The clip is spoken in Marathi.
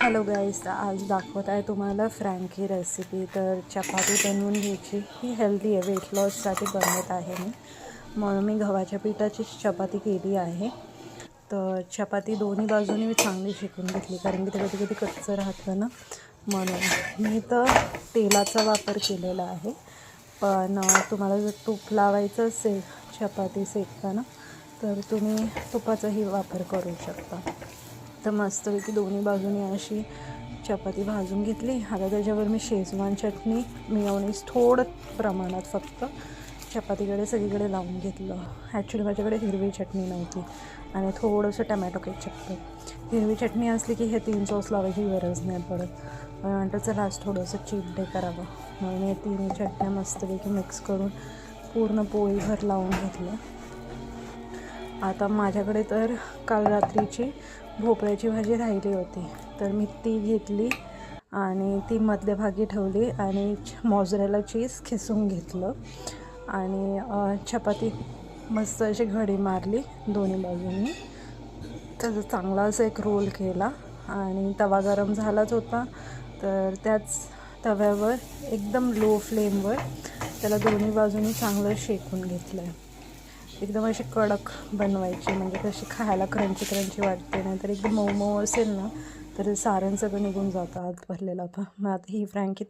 हॅलो गाईस, आज दाखवत आहे तुम्हाला फ्रँकी रेसिपी. तर चपाती बनवून घ्यायची. ही हेल्दी आहे, वेट लॉससाठी बनवत आहे मी. म्हणून मी गव्हाच्या पिठाची चपाती केली आहे. तर चपाती दोन्ही बाजूनी मी चांगली शेकून घेतली, कारण की ते कधी कधी कच्चं राहतं ना. म्हणून मी तर तेलाचा वापर केलेला आहे. पण तुम्हाला जर तूप लावायचं असेल चपाती शेकताना तर तुम्ही तुपाचाही वापर करू शकता. तर मस्तपैकी दोन्ही बाजूनी अशी चपाती भाजून घेतली. आता त्याच्यावर मी शेजवान चटणी, मेयोनीज थोडं प्रमाणात फक्त चपातीकडे सगळीकडे लावून घेतलं. ॲक्च्युली माझ्याकडे हिरवी चटणी नव्हती आणि थोडंसं टमॅटो केचप. हिरवी चटणी असली की हे 3 सॉस लावायची गरज नाही पडत. म्हटलं चला आज थोडंसं चीट डे करावं म्हणून हे 3 चटण्या मस्तपैकी मिक्स करून पूर्ण पोळीभर लावून घेतलं. आता माझ्याकडे तर काल रात्रीची भोपळ्याची भाजी राहिली होती, तर मी ती घेतली आणि ती मध्यभागी ठेवली आणि मोझरेला चीज खिसून घेतलं आणि चपाती मस्त अशी घडी मारली दोन्ही बाजूंनी. त्याचा चांगला असा एक रोल केला आणि तवा गरम झालाच होता, तर त्याच तव्यावर एकदम लो फ्लेमवर त्याला दोन्ही बाजूनी चांगलं शेकून घेतलं आहे. एकदम अशी कडक बनवायची, म्हणजे कशी खायला क्रंची क्रंची वाटते. नाही तर एकदम मऊ मऊ असेल ना तर सारण सगळं निघून जातं आत भरलेलं. मग आता ही फ्रँकी